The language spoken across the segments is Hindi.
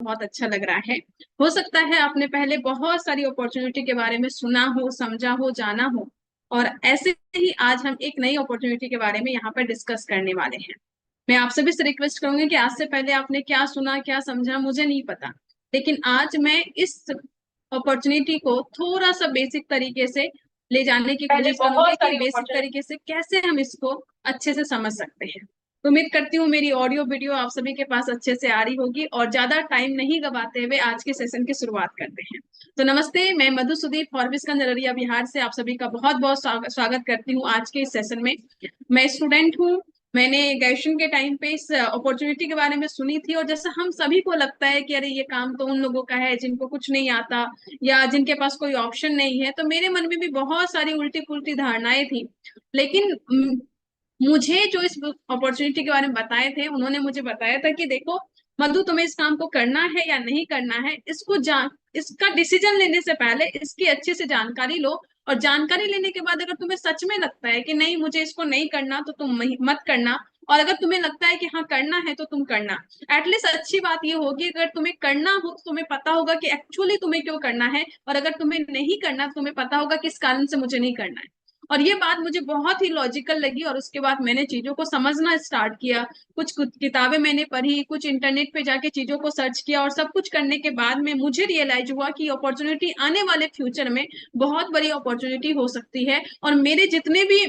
बहुत अच्छा लग रहा है। हो सकता है आपने पहले बहुत सारी अपॉर्चुनिटी के बारे में सुना हो, समझा हो, जाना हो, और ऐसे ही आज हम एक नई अपॉर्चुनिटी के बारे में यहाँ पर डिस्कस करने वाले हैं। मैं आप सभी से रिक्वेस्ट करूंगी कि आज से पहले आपने क्या सुना, क्या समझा, मुझे नहीं पता, लेकिन आज मैं इस अपॉर्चुनिटी को थोड़ा सा बेसिक तरीके से ले जाने की पहले कोशिश करूंगी बहुत कि सारी बेसिक अपॉर्चुनिटी। तरीके से कैसे हम इसको अच्छे से समझ सकते हैं। तो उम्मीद करती हूँ मेरी ऑडियो वीडियो आप सभी के पास अच्छे से आ रही होगी, और ज्यादा टाइम नहीं गवाते हुए आज के सेशन की शुरुआत करते हैं। तो नमस्ते, मैं मधु सुदीप फॉरबिसगंज अररिया बिहार से आप सभी का बहुत बहुत स्वागत करती हूँ आज के इस सेशन में। मैं स्टूडेंट हूँ। मैंने ग्रेजुएशन के टाइम पे इस अपॉर्चुनिटी के बारे में सुनी थी, और जैसा हम सभी को लगता है कि अरे ये काम तो उन लोगों का है जिनको कुछ नहीं आता या जिनके पास कोई ऑप्शन नहीं है, तो मेरे मन में भी बहुत सारी उल्टी पुल्टी धारणाएं थी। लेकिन मुझे जो इस अपॉर्चुनिटी के बारे में बताए थे, उन्होंने मुझे बताया था कि देखो मधु, तुम्हें इस काम को करना है या नहीं करना है, इसको जान, इसका डिसीजन लेने से पहले इसकी अच्छे से जानकारी लो। और जानकारी लेने के बाद अगर तुम्हें सच में लगता है कि नहीं मुझे इसको नहीं करना, तो तुम मत करना। और अगर तुम्हें लगता है कि हाँ करना है तो तुम करना। एटलीस्ट अच्छी बात ये होगी, अगर तुम्हें करना हो तो तुम्हें पता होगा कि एक्चुअली तुम्हें क्यों करना है, और अगर तुम्हें नहीं करना तो तुम्हें पता होगा किस कारण से मुझे नहीं करना है। और ये बात मुझे बहुत ही लॉजिकल लगी, और उसके बाद मैंने चीजों को समझना स्टार्ट किया। कुछ किताबें मैंने पढ़ी, कुछ इंटरनेट पे जाके चीजों को सर्च किया, और सब कुछ करने के बाद में मुझे रियलाइज हुआ कि अपॉर्चुनिटी आने वाले फ्यूचर में बहुत बड़ी अपॉर्चुनिटी हो सकती है, और मेरे जितने भी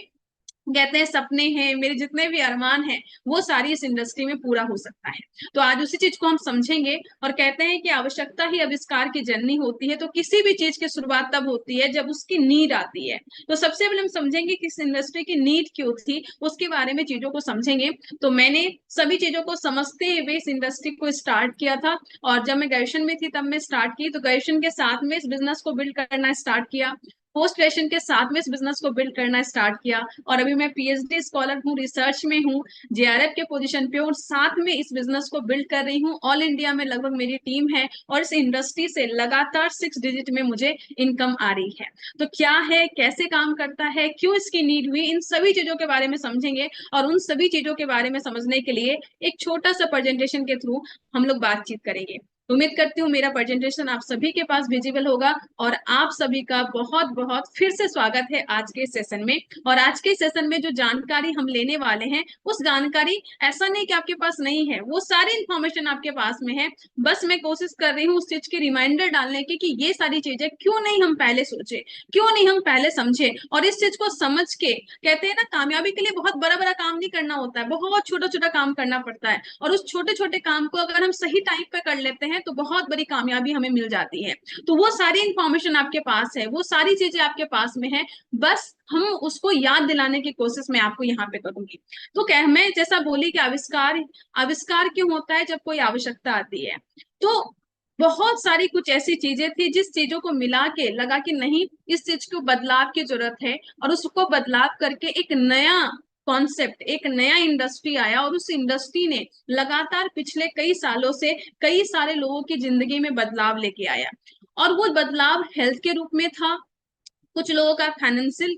कहते हैं सपने हैं, मेरे जितने भी अरमान हैं, वो सारी इस इंडस्ट्री में पूरा हो सकता है। तो आज उसी चीज को हम समझेंगे, और कहते हैं कि आवश्यकता ही आविष्कार की जननी होती है। तो किसी भी चीज की शुरुआत तब होती है जब उसकी नीड आती है। तो सबसे पहले हम समझेंगे कि इस इंडस्ट्री की नीड क्यों थी, उसके बारे में चीजों को समझेंगे। तो मैंने सभी चीजों को समझते हुए इस इंडस्ट्री को स्टार्ट किया था, और जब मैं ग्रेजुएशन में थी तब मैं स्टार्ट की, तो ग्रेजुएशन के साथ में इस बिजनेस को बिल्ड करना स्टार्ट किया। पोस्ट ग्रेजुएशन के साथ में इस बिजनेस को बिल्ड करना स्टार्ट किया, और अभी मैं पीएचडी स्कॉलर हूँ, रिसर्च में हूँ, जेआरएफ के पोजीशन पे, और साथ में इस बिजनेस को बिल्ड कर रही हूँ। ऑल इंडिया में लगभग मेरी टीम है, और इस इंडस्ट्री से लगातार 6 डिजिट में मुझे इनकम आ रही है। तो क्या है, कैसे काम करता है, क्यों इसकी नीड हुई, इन सभी चीजों के बारे में समझेंगे। और उन सभी चीजों के बारे में समझने के लिए एक छोटा सा प्रेजेंटेशन के थ्रू हम लोग बातचीत करेंगे। उम्मीद करती हूँ मेरा प्रेजेंटेशन आप सभी के पास विजिबल होगा, और आप सभी का बहुत बहुत फिर से स्वागत है आज के सेशन में। और आज के सेशन में जो जानकारी हम लेने वाले हैं, उस जानकारी ऐसा नहीं कि आपके पास नहीं है, वो सारी इंफॉर्मेशन आपके पास में है। बस मैं कोशिश कर रही हूँ उस चीज की रिमाइंडर डालने की कि ये सारी चीजें क्यों नहीं हम पहले सोचे, क्यों नहीं हम पहले समझे, और इस चीज को समझ के, कहते हैं ना, कामयाबी के लिए बहुत बड़ा बड़ा काम नहीं करना होता है, बहुत छोटा छोटा काम करना पड़ता है। और उस छोटे छोटे काम को अगर हम सही टाइम पे कर लेते हैं तो बहुत बड़ी कामयाबी हमें मिल जाती है। तो वो सारी इंफॉर्मेशन आपके पास है, वो सारी चीजें आपके पास में है, बस हम उसको याद दिलाने की कोशिश मैं आपको यहाँ पे करूंगी। तो क्या मैं जैसा बोली कि आविष्कार आविष्कार क्यों होता है जब कोई आवश्यकता आती है। तो बहुत सारी कुछ ऐसी चीजें थी जिस चीजों को मिला के लगा कि नहीं, इस चीज को बदलाव की जरूरत है, और उसको बदलाव करके एक नया कॉन्सेप्ट, एक नया इंडस्ट्री आया, और उस इंडस्ट्री ने लगातार पिछले कई सालों से कई सारे लोगों की जिंदगी में बदलाव लेके आया। और वो बदलाव हेल्थ के रूप में था, कुछ लोगों का फाइनेंशियल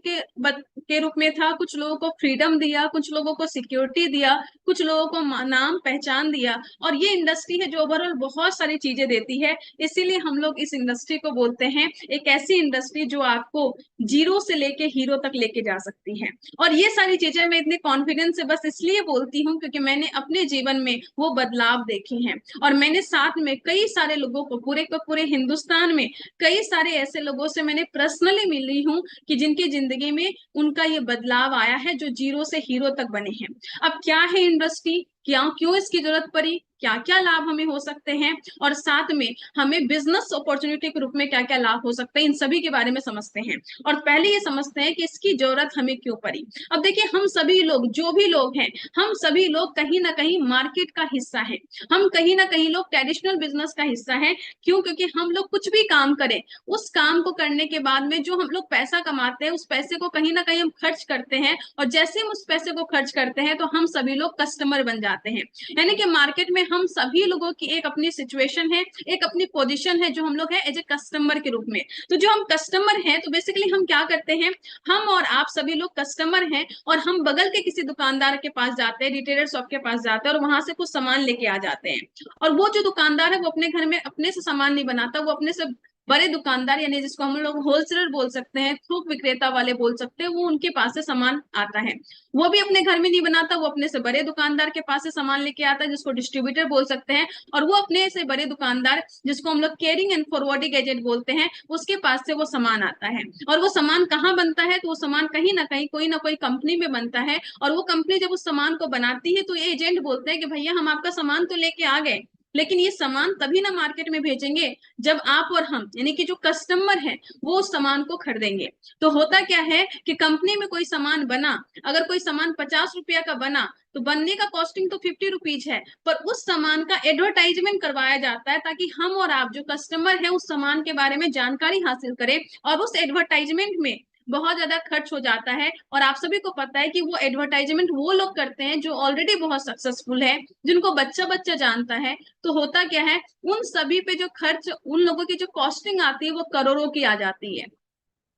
के रूप में था, कुछ लोगों को फ्रीडम दिया, कुछ लोगों को सिक्योरिटी दिया, कुछ लोगों को नाम पहचान दिया। और ये इंडस्ट्री है जो ओवरऑल बहुत सारी चीजें देती है। इसीलिए हम लोग इस इंडस्ट्री को बोलते हैं एक ऐसी इंडस्ट्री जो आपको जीरो से लेके हीरो तक लेके जा सकती है। और ये सारी चीजें मैं इतने कॉन्फिडेंस से बस इसलिए बोलती हूँ क्योंकि मैंने अपने जीवन में वो बदलाव देखे हैं, और मैंने साथ में कई सारे लोगों को पूरे हिंदुस्तान में कई सारे ऐसे लोगों से मैंने पर्सनली मिली हूँ कि जिनकी जिंदगी में उनका ये बदलाव आया है, जो जीरो से हीरो तक बने हैं। अब क्या है इंडस्ट्री, क्या क्यों इसकी जरूरत पड़ी, क्या क्या लाभ हमें हो सकते हैं, और साथ में हमें बिजनेस अपॉर्चुनिटी के रूप में क्या क्या लाभ हो सकते हैं, इन सभी के बारे में समझते हैं। और पहले ये समझते हैं कि इसकी जरूरत हमें क्यों पड़ी। अब देखिए, हम सभी लोग, जो भी लोग हैं, हम सभी लोग कहीं ना कहीं मार्केट का हिस्सा है, हम कहीं ना कहीं लोग ट्रेडिशनल बिजनेस का हिस्सा है। क्यों? क्योंकि हम लोग कुछ भी काम करें, उस काम को करने के बाद में जो हम लोग पैसा कमाते हैं, उस पैसे को कहीं ना कहीं हम खर्च करते हैं, और जैसे हम उस पैसे को खर्च करते हैं तो हम सभी लोग कस्टमर बन जाते हैं। यानी कि मार्केट में हम सभी लोगों की एक अपनी सिचुएशन है, एक अपनी पोजीशन है जो हम लोग है एज ए कस्टमर के रूप में। तो जो हम कस्टमर हैं तो बेसिकली हम क्या करते हैं, हम और आप सभी लोग कस्टमर हैं और हम बगल के किसी दुकानदार के पास जाते हैं, रिटेलर शॉप के पास जाते हैं और वहां से कुछ सामान लेके आ जाते हैं। और वो जो दुकानदार है वो अपने घर में अपने से सामान नहीं बनाता, वो अपने से बड़े दुकानदार यानी जिसको हम लोग होलसेलर बोल सकते हैं, थोक विक्रेता वाले बोल सकते हैं, वो उनके पास से सामान आता है। वो भी अपने घर में नहीं बनाता, वो अपने से बड़े दुकानदार के पास से सामान लेके आता है जिसको डिस्ट्रीब्यूटर बोल सकते हैं। और वो अपने से बड़े दुकानदार जिसको हम लोग केयरिंग एंड फॉरवर्डिंग एजेंट बोलते हैं, उसके पास से वो सामान आता है। और वो सामान कहाँ बनता है, तो वो सामान कहीं ना कहीं कोई ना कोई कंपनी में बनता है। और वो कंपनी जब उस सामान को बनाती है तो ये एजेंट बोलते हैं कि भैया हम आपका सामान तो लेके आ गए, लेकिन ये सामान तभी ना मार्केट में भेजेंगे जब आप और हम यानी कि जो कस्टमर है वो उस सामान को खरीदेंगे। तो होता क्या है कि कंपनी में कोई सामान बना, अगर कोई सामान 50 रुपया का बना तो बनने का कॉस्टिंग तो 50 रुपीज है, पर उस सामान का एडवर्टाइजमेंट करवाया जाता है ताकि हम और आप जो कस्टमर है उस सामान के बारे में जानकारी हासिल करें। और उस एडवर्टाइजमेंट में बहुत ज्यादा खर्च हो जाता है। और आप सभी को पता है कि वो एडवर्टाइजमेंट वो लोग करते हैं जो ऑलरेडी बहुत सक्सेसफुल है, जिनको बच्चा बच्चा जानता है। तो होता क्या है, उन सभी पे जो खर्च, उन लोगों की जो कॉस्टिंग आती है वो करोड़ों की आ जाती है।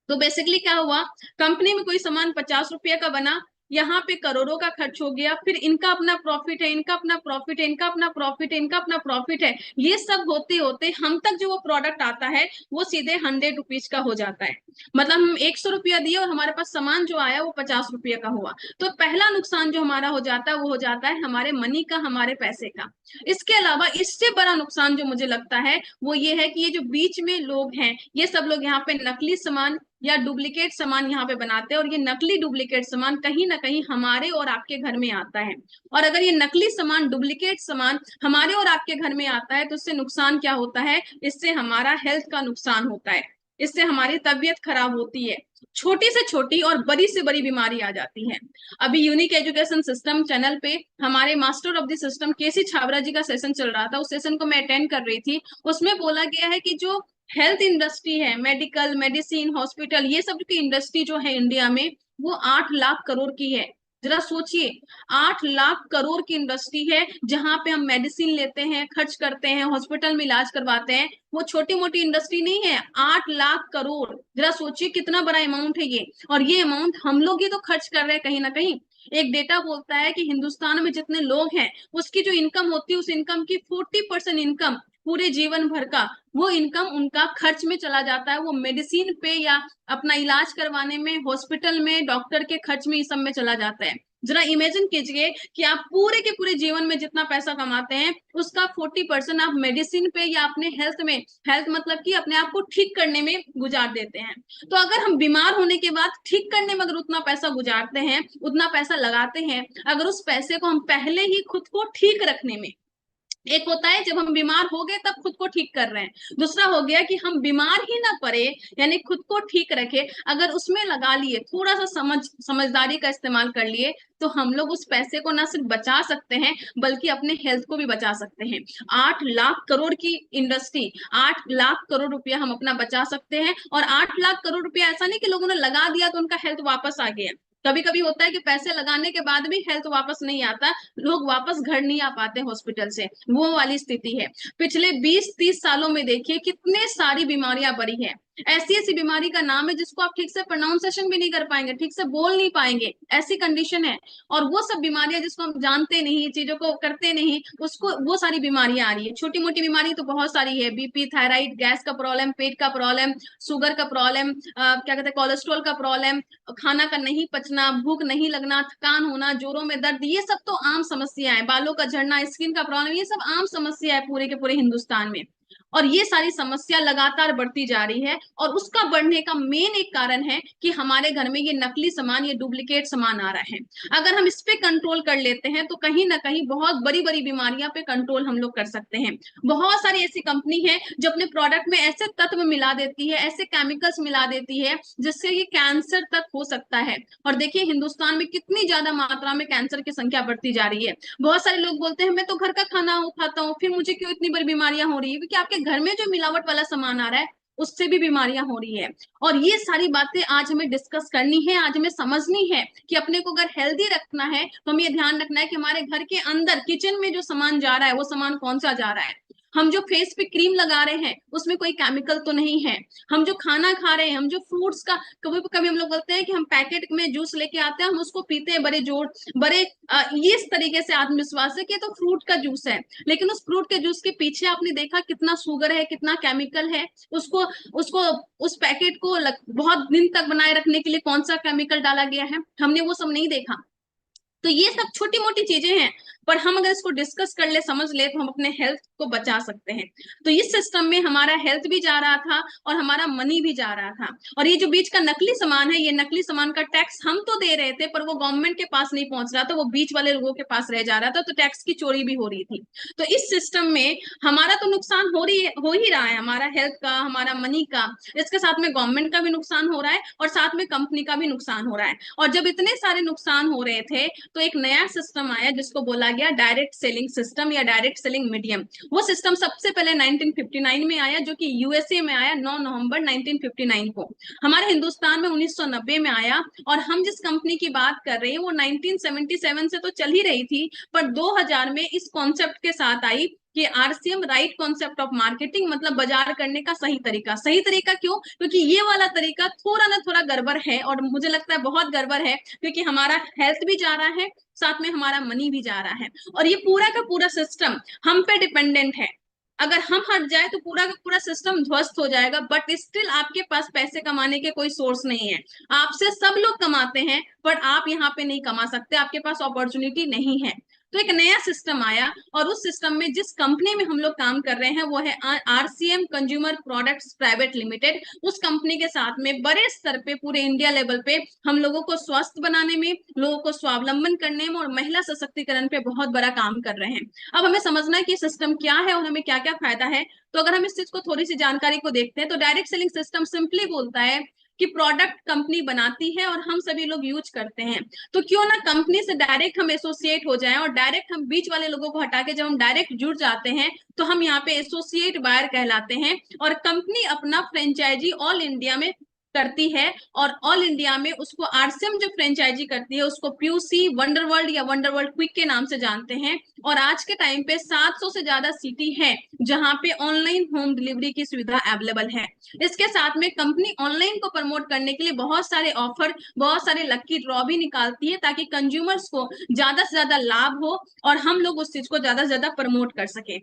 तो बेसिकली क्या हुआ, कंपनी में कोई सामान 50 रुपये का बना, यहाँ पे करोड़ों का खर्च हो गया, फिर इनका अपना प्रॉफिट है, इनका अपना प्रॉफिट है, इनका अपना प्रॉफिट है, इनका अपना प्रॉफिट है। ये सब होते होते हम तक जो वो प्रोडक्ट आता है वो सीधे 100 रुपीज का हो जाता है। मतलब हम 100 रुपया दिए और हमारे पास सामान जो आया वो 50 रुपये का हुआ। तो पहला नुकसान जो हमारा हो जाता है वो हो जाता है हमारे मनी का, हमारे पैसे का। इसके अलावा इससे बड़ा नुकसान जो मुझे लगता है वो ये है कि ये जो बीच में लोग हैं, ये सब लोग यहाँ पे नकली सामान या डुप्लीकेट सामान यहाँ पे बनाते हैं। और ये नकली डुप्लीकेट सामान कहीं ना कहीं हमारे और आपके घर में आता है। और अगर ये नकली सामान, डुप्लीकेट सामान हमारे और आपके घर में आता है तो इससे नुकसान क्या होता है, इससे हमारा हेल्थ का नुकसान होता है, इससे हमारी तबीयत खराब होती है, छोटी से छोटी और बड़ी से बड़ी बीमारी आ जाती है। अभी यूनिक एजुकेशन सिस्टम चैनल पे हमारे मास्टर ऑफ द सिस्टम केसी छाबरा जी का सेशन चल रहा था, उस सेशन को मैं अटेंड कर रही थी। उसमें बोला गया है कि जो हेल्थ इंडस्ट्री है, मेडिकल, मेडिसिन, हॉस्पिटल, ये सब की इंडस्ट्री जो है इंडिया में वो 8 लाख करोड़ की है। जरा सोचिए, 8 लाख करोड़ की इंडस्ट्री है जहां पे हम मेडिसिन लेते हैं, खर्च करते हैं, हॉस्पिटल में इलाज करवाते हैं। वो छोटी मोटी इंडस्ट्री नहीं है, 8 लाख करोड़। जरा सोचिए कितना बड़ा अमाउंट है ये। और ये अमाउंट हम लोग ही तो खर्च कर रहे हैं कहीं ना कहीं। एक डेटा बोलता है कि हिंदुस्तान में जितने लोग हैं उसकी जो इनकम होती है, उस इनकम की 40% इनकम पूरे जीवन भर का वो इनकम उनका खर्च में चला जाता है, वो मेडिसिन पे या अपना इलाज करवाने में, हॉस्पिटल में, डॉक्टर के खर्च में, इस सब में चला जाता है। जरा इमेजिन कीजिए कि आप पूरे के पूरे जीवन में जितना पैसा कमाते हैं उसका 40% आप मेडिसिन पे या अपने हेल्थ में, हेल्थ मतलब कि अपने आप को ठीक करने में गुजार देते हैं। तो अगर हम बीमार होने के बाद ठीक करने में अगर उतना पैसा गुजारते हैं, उतना पैसा लगाते हैं, अगर उस पैसे को हम पहले ही खुद को ठीक रखने में, एक होता है जब हम बीमार हो गए तब खुद को ठीक कर रहे हैं, दूसरा हो गया कि हम बीमार ही ना पड़े यानी खुद को ठीक रखे, अगर उसमें लगा लिए, थोड़ा सा समझदारी का इस्तेमाल कर लिए, तो हम लोग उस पैसे को ना सिर्फ बचा सकते हैं बल्कि अपने हेल्थ को भी बचा सकते हैं। 8 लाख करोड़ की इंडस्ट्री, 8 लाख करोड़ रुपया हम अपना बचा सकते हैं। और 8 लाख करोड़ रुपया ऐसा नहीं कि लोगों ने लगा दिया तो उनका हेल्थ वापस आ गया। कभी कभी होता है कि पैसे लगाने के बाद भी हेल्थ वापस नहीं आता, लोग वापस घर नहीं आ पाते हॉस्पिटल से, वो वाली स्थिति है। पिछले 20-30 सालों में देखिए कितने सारी बीमारियां बढ़ी है। ऐसी ऐसी बीमारी का नाम है जिसको आप ठीक से प्रोनाउंसिएशन भी नहीं कर पाएंगे, ठीक से बोल नहीं पाएंगे, ऐसी कंडीशन है। और वो सब बीमारियां जिसको हम जानते नहीं, चीजों को करते नहीं, उसको वो सारी बीमारियां आ रही है। छोटी मोटी बीमारी तो बहुत सारी है, बीपी, थायराइड, गैस का प्रॉब्लम, पेट का प्रॉब्लम, शुगर का प्रॉब्लम, क्या कहते हैं कोलेस्ट्रॉल का प्रॉब्लम, खाना का नहीं पचना, भूख नहीं लगना, थकान होना, जोड़ों में दर्द, ये सब तो आम समस्या है। बालों का झड़ना, स्किन का प्रॉब्लम, ये सब आम समस्या है पूरे के पूरे हिंदुस्तान में। और ये सारी समस्या लगातार बढ़ती जा रही है। और उसका बढ़ने का मेन एक कारण है कि हमारे घर में ये नकली सामान, ये डुप्लीकेट सामान आ रहा है। अगर हम इस पे कंट्रोल कर लेते हैं तो कहीं ना कहीं बहुत बड़ी बड़ी बीमारियां पे कंट्रोल हम लोग कर सकते हैं। बहुत सारी ऐसी कंपनी है जो अपने प्रोडक्ट में ऐसे तत्व मिला देती है, ऐसे केमिकल्स मिला देती है जिससे ये कैंसर तक हो सकता है। और देखिए हिंदुस्तान में कितनी ज्यादा मात्रा में कैंसर की संख्या बढ़ती जा रही है। बहुत सारे लोग बोलते हैं मैं तो घर का खाना खाता हूँ, फिर मुझे क्यों इतनी बड़ी बीमारियां हो रही है, क्योंकि आपके घर में जो मिलावट वाला सामान आ रहा है उससे भी बीमारियां हो रही है। और ये सारी बातें आज हमें डिस्कस करनी है, आज हमें समझनी है कि अपने को अगर हेल्दी रखना है तो हमें ये ध्यान रखना है कि हमारे घर के अंदर किचन में जो सामान जा रहा है वो सामान कौन सा जा रहा है। हम जो फेस पे क्रीम लगा रहे हैं उसमें कोई केमिकल तो नहीं है। हम जो खाना खा रहे हैं, हम जो फ्रूट्स का, कभी कभी हम लोग बोलते हैं कि हम पैकेट में जूस लेके आते हैं, हम उसको पीते हैं बड़े जोर बड़े ये इस तरीके से आत्मविश्वास है कि तो फ्रूट का जूस है, लेकिन उस फ्रूट के जूस के पीछे आपने देखा कितना शुगर है, कितना केमिकल है। उसको उसको उस पैकेट को बहुत दिन तक बनाए रखने के लिए कौन सा केमिकल डाला गया है, हमने वो सब नहीं देखा। तो ये सब छोटी मोटी चीजें हैं, पर हम अगर इसको डिस्कस कर ले, समझ ले, तो हम अपने हेल्थ को बचा सकते हैं। तो इस सिस्टम में हमारा हेल्थ भी जा रहा था और हमारा मनी भी जा रहा था। और ये जो बीच का नकली सामान है, ये नकली सामान का टैक्स हम तो दे रहे थे, पर वो गवर्नमेंट के पास नहीं पहुंच रहा था, वो बीच वाले लोगों के पास रह जा रहा था, तो टैक्स की चोरी भी हो रही थी। तो इस सिस्टम में हमारा तो नुकसान हो ही रहा है, हमारा हेल्थ का, हमारा मनी का, इसके साथ में गवर्नमेंट का भी नुकसान हो रहा है और साथ में कंपनी का भी नुकसान हो रहा है। और जब इतने सारे नुकसान हो रहे थे तो एक नया सिस्टम आया जिसको बोला गया डायरेक्ट सेलिंग सिस्टम या डायरेक्ट सेलिंग मीडियम। वो सिस्टम सबसे पहले 1959 में आया, जो कि यूएसए में आया 9 नवंबर 1959 को। हमारे हिंदुस्तान में 1990 में आया। और हम जिस कंपनी की बात कर रहे हैं वो 1977 से तो चल ही रही थी, पर 2000 में इस कॉन्सेप्ट के साथ आई कि RCM, right concept of marketing, मतलब बाजार करने का सही तरीका। सही तरीका क्यों? क्योंकि ये वाला तरीका थोड़ा ना थोड़ा गड़बड़ है, और मुझे लगता है बहुत गड़बड़ है, क्योंकि हमारा हेल्थ भी जा रहा है, साथ में हमारा मनी भी जा रहा है। और ये पूरा का पूरा सिस्टम हम पे डिपेंडेंट है। अगर हम हट जाए तो पूरा का पूरा सिस्टम ध्वस्त हो जाएगा, बट स्टिल आपके पास पैसे कमाने के कोई सोर्स नहीं है। आपसे सब लोग कमाते हैं, पर आप यहाँ पे नहीं कमा सकते, आपके पास अपॉर्चुनिटी नहीं है। तो एक नया सिस्टम आया, और उस सिस्टम में जिस कंपनी में हम लोग काम कर रहे हैं वो है RCM consumer products private limited. उस कंपनी के साथ में बड़े स्तर पे पूरे इंडिया लेवल पे हम लोगों को स्वस्थ बनाने में, लोगों को स्वावलंबन करने में और महिला सशक्तिकरण पे बहुत बड़ा काम कर रहे हैं। अब हमें समझना है कि सिस्टम क्या है और हमें क्या क्या फायदा है। तो अगर हम इस चीज को थोड़ी सी जानकारी को देखते हैं तो डायरेक्ट सेलिंग सिस्टम सिंपली बोलता है कि प्रोडक्ट कंपनी बनाती है और हम सभी लोग यूज करते हैं, तो क्यों ना कंपनी से डायरेक्ट हम एसोसिएट हो जाएं, और डायरेक्ट हम बीच वाले लोगों को हटा के जब हम डायरेक्ट जुड़ जाते हैं तो हम यहाँ पे एसोसिएट बायर कहलाते हैं। और कंपनी अपना फ्रेंचाइजी ऑल इंडिया में करती है, और ऑल इंडिया में उसको आरसीएम जो फ्रेंचाइजी करती है उसको पीयूसी वंडरवर्ल्ड या वंडरवर्ल्ड क्विक के नाम से जानते हैं। और आज के टाइम पे 700 से ज्यादा सिटी है जहां पे ऑनलाइन होम डिलीवरी की सुविधा अवेलेबल है। इसके साथ में कंपनी ऑनलाइन को प्रमोट करने के लिए बहुत सारे ऑफर, बहुत सारे लकी ड्रॉ भी निकालती है, ताकि कंज्यूमर्स को ज्यादा से ज्यादा लाभ हो और हम लोग उस चीज को ज्यादा से ज्यादा प्रमोट कर सके।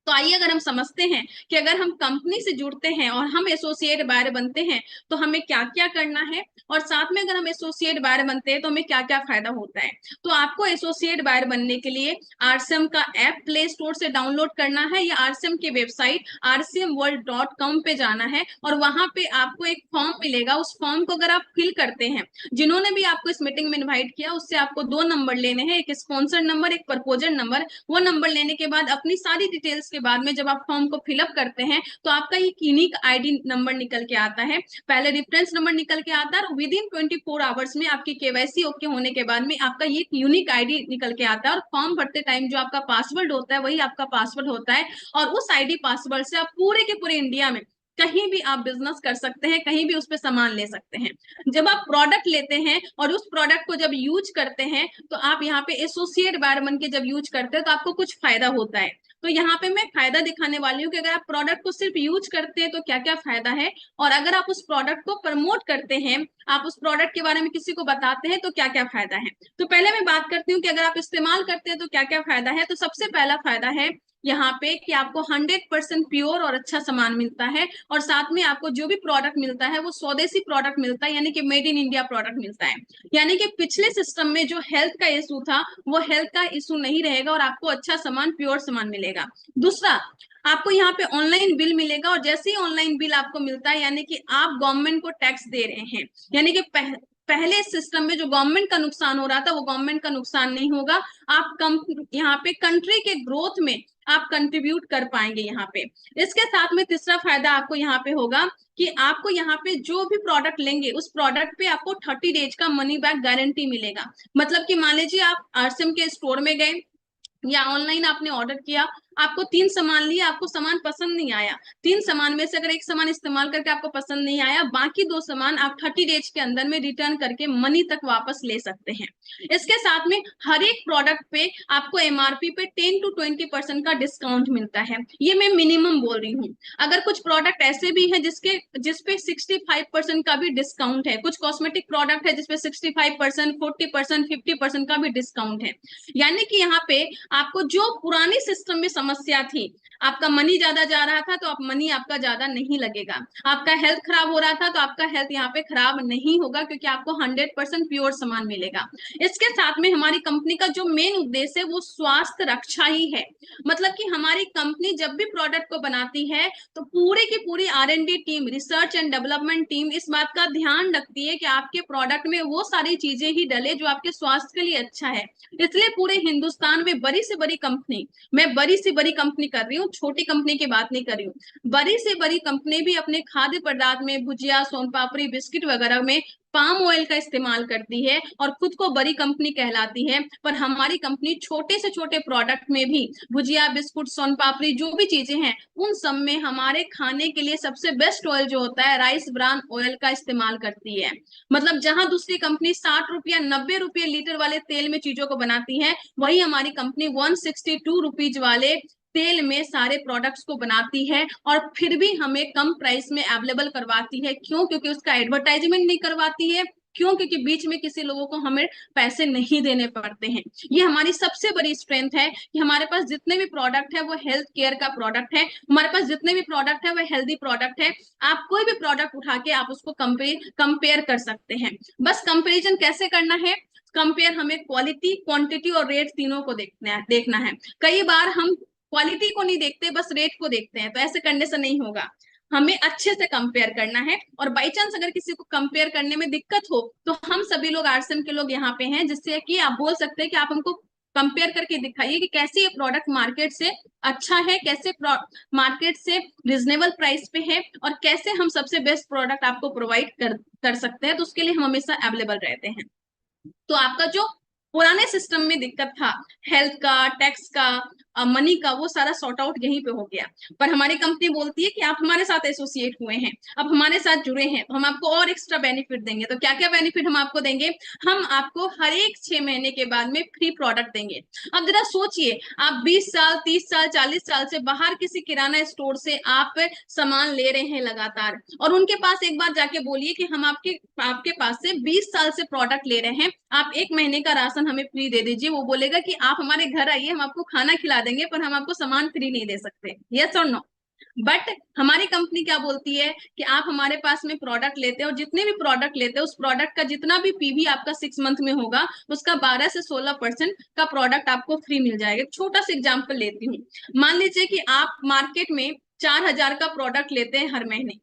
तो आइए अगर हम समझते हैं कि अगर हम कंपनी से जुड़ते हैं और हम एसोसिएट बायर बनते हैं तो हमें क्या क्या करना है, और साथ में अगर हम एसोसिएट बायर बनते हैं तो हमें क्या क्या फायदा होता है। तो आपको एसोसिएट बायर बनने के लिए आरसीएम का ऐप प्ले स्टोर से डाउनलोड करना है, या आरसीएम की वेबसाइट rcmworld.com पे जाना है, और वहां पे आपको एक फॉर्म मिलेगा। उस फॉर्म को अगर आप फिल करते हैं, जिन्होंने भी आपको इस मीटिंग में इन्वाइट किया उससे आपको 2 नंबर लेने हैं, एक स्पॉन्सर नंबर, एक प्रपोजल नंबर। वो नंबर लेने के बाद अपनी सारी डिटेल्स के बाद में जब आप फॉर्म को फिलअप करते हैं तो आपका एक यूनिक आईडी नंबर निकल के आता है, पहले रेफरेंस नंबर निकल के आता है, और विद इन 24 आवर्स में आपकी केवाईसी ओके होने के बाद में आपका ये यूनिक आईडी निकल के आता है। और फॉर्म भरते टाइम जो आपका पासवर्ड होता है वही आपका पासवर्ड होता है, और उस आईडी पासवर्ड से आप पूरे के पूरे इंडिया में कहीं भी आप बिजनेस कर सकते हैं, कहीं भी उस पर सामान ले सकते हैं। जब आप प्रोडक्ट लेते हैं और उस प्रोडक्ट को जब यूज करते हैं तो आप यहाँ पे एसोसिएट बायर बन के जब यूज करते हैं तो आपको कुछ फायदा होता है। तो यहाँ पे मैं फायदा दिखाने वाली हूँ कि अगर आप प्रोडक्ट को सिर्फ यूज करते हैं तो क्या क्या फायदा है, और अगर आप उस प्रोडक्ट को प्रमोट करते हैं, आप उस प्रोडक्ट के बारे में किसी को बताते हैं तो क्या क्या फायदा है। तो पहले मैं बात करती हूँ कि अगर आप इस्तेमाल करते हैं तो क्या क्या फायदा है। तो सबसे पहला फायदा है यहाँ पे कि आपको 100% प्योर और अच्छा सामान मिलता है, और साथ में आपको जो भी प्रोडक्ट मिलता है वो स्वदेशी प्रोडक्ट मिलता है, यानी कि मेड इन इंडिया प्रोडक्ट मिलता है। यानी कि पिछले सिस्टम में जो हेल्थ का इशू था वो हेल्थ का इशू नहीं रहेगा, और आपको अच्छा सामान, प्योर सामान मिलेगा। दूसरा, आपको यहाँ पे ऑनलाइन बिल मिलेगा, और जैसे ही ऑनलाइन बिल आपको मिलता है यानी कि आप गवर्नमेंट को टैक्स दे रहे हैं, यानी कि पहले सिस्टम में जो गवर्नमेंट का नुकसान हो रहा था वो गवर्नमेंट का नुकसान नहीं होगा। आप कम यहाँ पे कंट्री के ग्रोथ में आप कंट्रीब्यूट कर पाएंगे यहाँ पे। इसके साथ में तीसरा फायदा आपको यहाँ पे होगा कि आपको यहाँ पे जो भी प्रोडक्ट लेंगे उस प्रोडक्ट पे आपको 30 डेज का मनी बैक गारंटी मिलेगा। मतलब कि मान लीजिए आप आरसीएम के स्टोर में गए या ऑनलाइन आपने ऑर्डर किया, आपको 3 सामान लिए, आपको सामान पसंद नहीं आया, 3 सामान में से अगर एक सामान इस्तेमाल करके आपको पसंद नहीं आया, बाकी 2 सामान आप 30 डेज के अंदर में रिटर्न करके मनी तक वापस ले सकते हैं। इसके साथ में हर एक प्रोडक्ट पे आपको एमआरपी पे 10 to 20% का डिस्काउंट मिलता है। ये मैं मिनिमम बोल रही हूँ। अगर कुछ प्रोडक्ट ऐसे भी है जिसपे 65% का भी डिस्काउंट है, कुछ कॉस्मेटिक प्रोडक्ट है जिसपे 65%, 40%, 50% का भी डिस्काउंट है। यानी कि यहाँ पे आपको जो पुरानी सिस्टम में समस्या थी, आपका मनी ज्यादा जा रहा था तो आप मनी आपका ज्यादा नहीं लगेगा, आपका हेल्थ खराब हो रहा था तो आपका हेल्थ यहाँ पे खराब नहीं होगा, क्योंकि आपको 100% प्योर सामान मिलेगा। इसके साथ में हमारी कंपनी का जो मेन उद्देश्य है वो स्वास्थ्य रक्षा ही है। मतलब कि हमारी कंपनी जब भी प्रोडक्ट को बनाती है तो पूरे की पूरी R&D team, research and development team इस बात का ध्यान रखती है कि आपके प्रोडक्ट में वो सारी चीजें ही डले जो आपके स्वास्थ्य के लिए अच्छा है। इसलिए पूरे हिंदुस्तान में बड़ी से बड़ी कंपनी, मैं बड़ी से बड़ी कंपनी कर रही हूँ, छोटी कंपनी की बात नहीं कर रही हूँ, बड़ी से बड़ी कंपनी भी अपने खाद्य पदार्थ में, भुजिया, सोन पापड़ी, बिस्किट वगैरह में पाम ऑयल का इस्तेमाल करती है और खुद को बड़ी कंपनी कहलाती है। पर हमारी कंपनी छोटे से छोटे प्रोडक्ट में भी, भुजिया, बिस्कुट, सोन पापड़ी, जो भी चीजें हैं उन सब में हमारे खाने के लिए सबसे बेस्ट ऑयल जो होता है राइस ब्रान ऑयल का इस्तेमाल करती है। मतलब जहां दूसरी कंपनी 60 रुपया 90 रुपये लीटर वाले तेल में चीजों को बनाती है, वही हमारी कंपनी 162 रुपीज वाले तेल में सारे प्रोडक्ट्स को बनाती है और फिर भी हमें कम प्राइस में अवेलेबल करवाती है। क्यों? क्योंकि उसका एडवर्टाइजमेंट नहीं करवाती है। क्यों? क्योंकि बीच में किसी लोगों को हमें पैसे नहीं देने पड़ते हैं। ये हमारी सबसे बड़ी स्ट्रेंथ है कि हमारे पास जितने भी प्रोडक्ट है वो हेल्थ केयर का प्रोडक्ट है, हमारे पास जितने भी प्रोडक्ट है वो हेल्दी प्रोडक्ट है। आप कोई भी प्रोडक्ट उठा के आप उसको कंपेयर कर सकते हैं। बस कंपेरिजन कैसे करना है? कंपेयर हमें क्वालिटी, क्वांटिटी और रेट तीनों को देखना है। कई बार हम क्वालिटी को नहीं देखते, बस रेट को देखते हैं, तो ऐसे करने से नहीं होगा। हमें अच्छे से कंपेयर करना है। और बाई चांस अगर किसी को कंपेयर करने में दिक्कत हो तो हम सभी लोग आरसीएम के लोग यहाँ पे हैं, जिससे कि आप बोल सकते हैं कि आप हमको कंपेयर करके दिखाइए कि कैसे ये प्रोडक्ट मार्केट से अच्छा है, कैसे मार्केट से रिजनेबल प्राइस पे है, और कैसे हम सबसे बेस्ट प्रोडक्ट आपको प्रोवाइड कर सकते हैं। तो उसके लिए हम हमेशा अवेलेबल रहते हैं। तो आपका जो पुराने सिस्टम में दिक्कत था, हेल्थ का, टैक्स का, मनी का, वो सारा सॉर्ट आउट यहीं पे हो गया। पर हमारी कंपनी बोलती है कि आप हमारे साथ एसोसिएट हुए हैं, अब हमारे साथ जुड़े हैं, तो हम आपको और एक्स्ट्रा बेनिफिट देंगे। तो क्या क्या बेनिफिट हम आपको देंगे? हम आपको हर एक 6 महीने के बाद में फ्री प्रोडक्ट देंगे। अब जरा सोचिए, आप 20 साल, 30 साल, 40 साल से बाहर किसी किराना स्टोर से आप सामान ले रहे हैं लगातार, और उनके पास एक बार जाके बोलिए कि हम आपके पास से 20 साल से प्रोडक्ट ले रहे हैं, आप 1 महीने का राशन हमें फ्री दे दीजिए। वो बोलेगा कि आप हमारे घर आइए, हम आपको खाना खिला देंगे, पर हम आपको सामान फ्री नहीं दे सकते। यस और नो? बट हमारी कंपनी क्या बोलती है कि आप हमारे पास में प्रोडक्ट लेते हैं और जितने भी प्रोडक्ट लेते हैं उस प्रोडक्ट का जितना भी पीवी आपका 6 मंथ में होगा उसका 12 से 16% का प्रोडक्ट आपको फ्री मिल जाएगा। छोटा सा एग्जाम्पल लेती हूँ। मान लीजिए कि आप मार्केट में 4,000 का प्रोडक्ट लेते हैं हर महीने,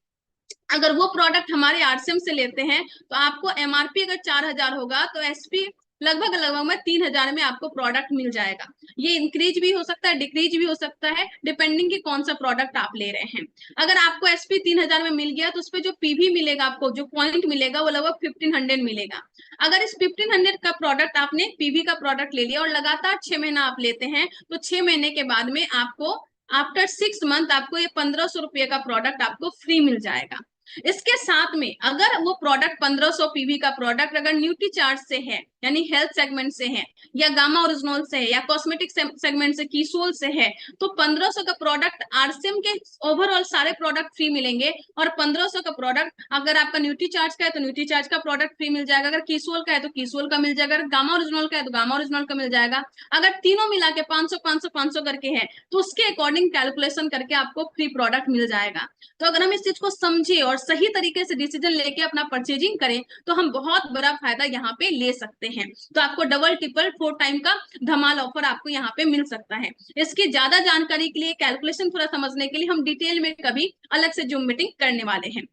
अगर वो प्रोडक्ट हमारे आरसीएम से लेते हैं तो आपको एमआरपी अगर 4,000 होगा तो एसपी लगभग लगभग में 3,000 में आपको प्रोडक्ट मिल जाएगा। ये इंक्रीज भी हो सकता है, डिक्रीज भी हो सकता है, डिपेंडिंग कि कौन सा प्रोडक्ट आप ले रहे हैं। अगर आपको एसपी 3,000 में मिल गया तो उस पर जो पीवी मिलेगा, आपको जो पॉइंट मिलेगा वो लगभग 1,500 मिलेगा। अगर इस 1,500 का प्रोडक्ट आपने पीवी का प्रोडक्ट ले लिया और लगातार 6 महीना आप लेते हैं तो 6 महीने के बाद में आपको आफ्टर 6 मंथ आपको ये 1,500 रुपये का प्रोडक्ट आपको फ्री मिल जाएगा। इसके साथ में अगर वो प्रोडक्ट 1,500 पीवी का प्रोडक्ट अगर न्यूट्री चार्ज से है, यानी हेल्थ सेगमेंट से है, या गामा ओरिजिनल से है, या कॉस्मेटिक सेगमेंट से, कीसोल से है, तो 1,500 का प्रोडक्ट आरसीएम के ओवरऑल सारे प्रोडक्ट फ्री मिलेंगे। और 1,500 का प्रोडक्ट अगर आपका न्यूट्री चार्ज का है तो न्यूट्री चार्ज का प्रोडक्ट फ्री मिल जाएगा, अगर कीसोल का है तो कीसोल का मिल जाएगा, अगर गामा ओरिजिनल का है तो गामा ओरिजिनल का मिल जाएगा। अगर तीनों मिला के 500 500 500 करके है तो उसके अकॉर्डिंग कैलकुलेशन करके आपको फ्री प्रोडक्ट मिल जाएगा। तो अगर हम इस चीज को समझे और सही तरीके से डिसीजन लेके अपना परचेजिंग करें तो हम बहुत बड़ा फायदा यहाँ पे ले सकते हैं। तो आपको डबल ट्रिपल 4 टाइम का धमाल ऑफर आपको यहाँ पे मिल सकता है। इसकी ज्यादा जानकारी के लिए, कैलकुलेशन थोड़ा समझने के लिए हम डिटेल में कभी अलग से जूम मीटिंग करने वाले हैं।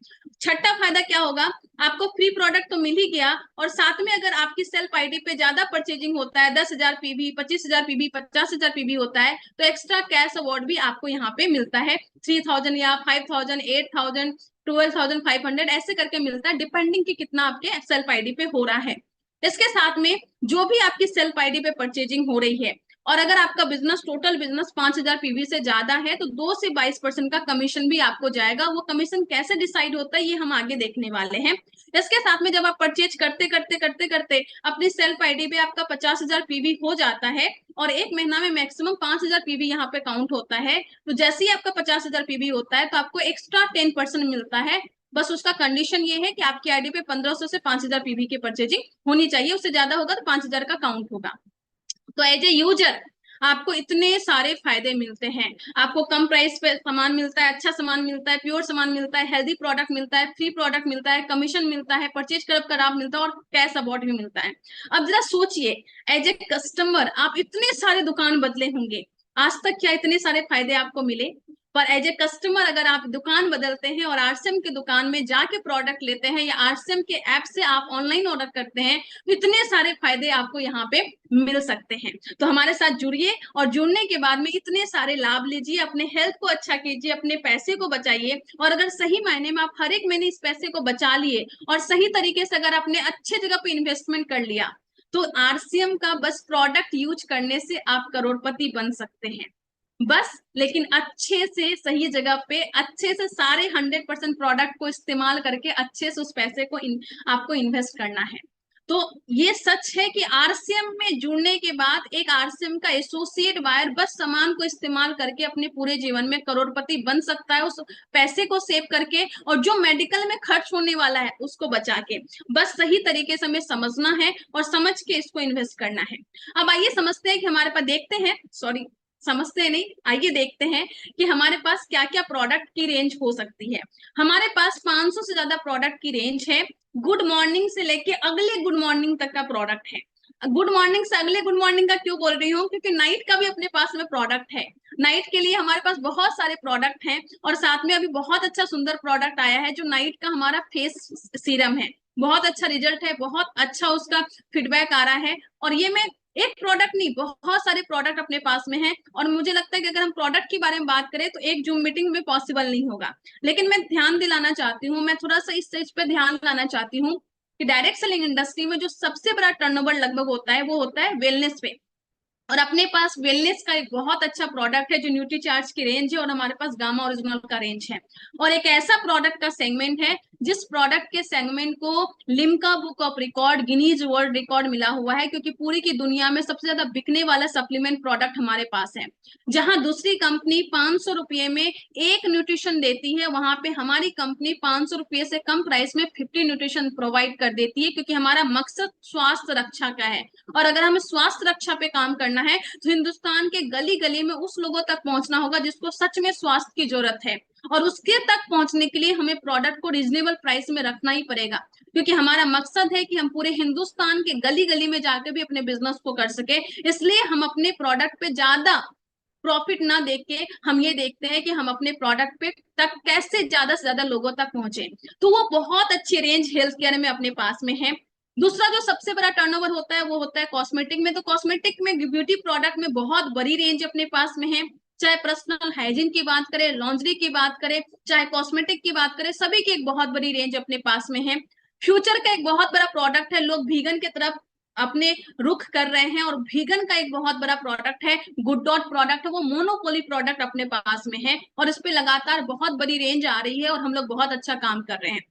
छठा फायदा क्या होगा? आपको फ्री प्रोडक्ट तो मिल ही गया, और साथ में अगर आपकी सेल्फ आईडी पे ज्यादा परचेजिंग होता है, 10,000 पीवी, 25,000 पीवी, 50,000 पीवी होता है, तो एक्स्ट्रा कैश अवार्ड भी आपको यहाँ पे मिलता है। 3,000 या 5,000, 8,000, 12,500 ऐसे करके मिलता है, डिपेंडिंग कि कितना आपके सेल्फ आईडी पे हो रहा है। इसके साथ में जो भी आपकी सेल्फ आईडी पे परचेजिंग हो रही है और अगर आपका बिजनेस टोटल बिजनेस 5,000 पीवी से ज्यादा है तो 2 से 22% का कमीशन भी आपको जाएगा। वो कमीशन कैसे डिसाइड होता है ये हम आगे देखने वाले हैं। इसके साथ में जब आप परचेज करते करते करते करते अपनी सेल्फ आईडी पे आपका 50,000 पीवी हो जाता है और एक महीना में मैक्सिमम 5,000 पीवी यहाँ पे काउंट होता है, तो जैसे ही आपका 50,000 पीवी होता है तो आपको एक्स्ट्रा 10% मिलता है। बस उसका कंडीशन ये है कि आपकी आईडी पे 1,500 से 5,000 पीवी की परचेजिंग होनी चाहिए, उससे ज्यादा होगा तो 5,000 का काउंट होगा। तो एज ए यूजर आपको इतने सारे फायदे मिलते हैं। आपको कम प्राइस पे सामान मिलता है, अच्छा सामान मिलता है, प्योर सामान मिलता है, हेल्दी प्रोडक्ट मिलता है, फ्री प्रोडक्ट मिलता है, कमीशन मिलता है, परचेज क्लब का लाभ मिलता है और कैश अवार्ड भी मिलता है। अब जरा सोचिए, एज ए कस्टमर आप इतने सारे दुकान बदले होंगे, आज तक क्या इतने सारे फायदे आपको मिले? पर एज ए कस्टमर अगर आप दुकान बदलते हैं और आरसीएम की दुकान में जाके प्रोडक्ट लेते हैं या आरसीएम के ऐप से आप ऑनलाइन ऑर्डर करते हैं तो इतने सारे फायदे आपको यहाँ पे मिल सकते हैं। तो हमारे साथ जुड़िए और जुड़ने के बाद में इतने सारे लाभ लीजिए, अपने हेल्थ को अच्छा कीजिए, अपने पैसे को बचाइए। और अगर सही मायने में आप हर एक महीने इस पैसे को बचा लिए और सही तरीके से अगर आपने अच्छे जगह पे इन्वेस्टमेंट कर लिया तो आरसीएम का बस प्रोडक्ट यूज करने से आप करोड़पति बन सकते हैं। बस लेकिन अच्छे से सही जगह पे अच्छे से सारे 100% प्रोडक्ट को इस्तेमाल करके अच्छे से उस पैसे को आपको इन्वेस्ट करना है। तो ये सच है कि आरसीएम में जुड़ने के बाद एक आरसीएम का एसोसिएट बायर बस सामान को इस्तेमाल करके अपने पूरे जीवन में करोड़पति बन सकता है, उस पैसे को सेव करके और जो मेडिकल में खर्च होने वाला है उसको बचा के। बस सही तरीके से हमें समझना है और समझ के इसको इन्वेस्ट करना है। अब आइए समझते हैं कि हमारे पास देखते हैं, सॉरी समझते नहीं, आइए देखते हैं कि हमारे पास क्या क्या प्रोडक्ट की रेंज हो सकती है। हमारे पास 500 से ज्यादा प्रोडक्ट की रेंज है। गुड मॉर्निंग से लेके अगले गुड मॉर्निंग तक का प्रोडक्ट है। गुड मॉर्निंग से अगले गुड मॉर्निंग का क्यों बोल रही हूँ? क्योंकि नाइट का भी अपने पास में प्रोडक्ट है। नाइट के लिए हमारे पास बहुत सारे प्रोडक्ट हैं और साथ में अभी बहुत अच्छा सुंदर प्रोडक्ट आया है जो नाइट का हमारा फेस सीरम है। बहुत अच्छा रिजल्ट है, बहुत अच्छा उसका फीडबैक आ रहा है। और ये मैं एक प्रोडक्ट नहीं, बहुत सारे प्रोडक्ट अपने पास में हैं और मुझे लगता है कि अगर हम प्रोडक्ट के बारे में बात करें तो एक जूम मीटिंग में पॉसिबल नहीं होगा। लेकिन मैं ध्यान दिलाना चाहती हूँ, मैं थोड़ा सा इस चीज पे ध्यान लाना चाहती हूँ कि डायरेक्ट सेलिंग इंडस्ट्री में जो सबसे बड़ा टर्नओवर लगभग होता है वो होता है वेलनेस पे। और अपने पास वेलनेस का एक बहुत अच्छा प्रोडक्ट है जो न्यूट्री चार्ज की रेंज है और हमारे पास गामा ओरिजिनल का रेंज है। और एक ऐसा प्रोडक्ट का सेगमेंट है जिस प्रोडक्ट के सेगमेंट को Limca book of record, Guinness world record मिला हुआ है, क्योंकि पूरी की दुनिया में सबसे ज्यादा बिकने वाला सप्लीमेंट प्रोडक्ट हमारे पास है। जहां दूसरी कंपनी 500 रुपये में एक न्यूट्रिशन देती है, वहां पे हमारी कंपनी 500 रुपये से कम प्राइस में 50 न्यूट्रिशन प्रोवाइड कर देती है, क्योंकि हमारा मकसद स्वास्थ्य रक्षा का है। और अगर हमें स्वास्थ्य रक्षा पे काम करना है तो हिंदुस्तान के गली गली में उस लोगों तक पहुंचना होगा जिसको सच में स्वास्थ्य की जरूरत है। और उसके तक पहुंचने के लिए हमें प्रोडक्ट को रीजनेबल प्राइस में रखना ही पड़ेगा, क्योंकि हमारा मकसद है कि हम पूरे हिंदुस्तान के गली गली में जाकर भी अपने बिजनेस को कर सके। इसलिए हम अपने प्रोडक्ट पे ज्यादा प्रॉफिट ना देख के हम ये देखते हैं कि हम अपने प्रोडक्ट पे तक कैसे ज्यादा से ज्यादा लोगों तक पहुंचे। तो वो बहुत अच्छी रेंज हेल्थ केयर में अपने पास में है। दूसरा जो सबसे बड़ा टर्नओवर होता है वो होता है कॉस्मेटिक में। तो कॉस्मेटिक में ब्यूटी प्रोडक्ट में बहुत बड़ी रेंज अपने पास में है। चाहे पर्सनल हाइजीन की बात करें, लॉन्ड्री की बात करें, चाहे कॉस्मेटिक की बात करें, सभी की एक बहुत बड़ी रेंज अपने पास में है। फ्यूचर का एक बहुत बड़ा प्रोडक्ट है, लोग वीगन की तरफ अपने रुख कर रहे हैं और वीगन का एक बहुत बड़ा प्रोडक्ट है गुड डॉट प्रोडक्ट है, वो मोनोपोली प्रोडक्ट अपने पास में है और इस पे लगातार बहुत बड़ी रेंज आ रही है और हम लोग बहुत अच्छा काम कर रहे हैं।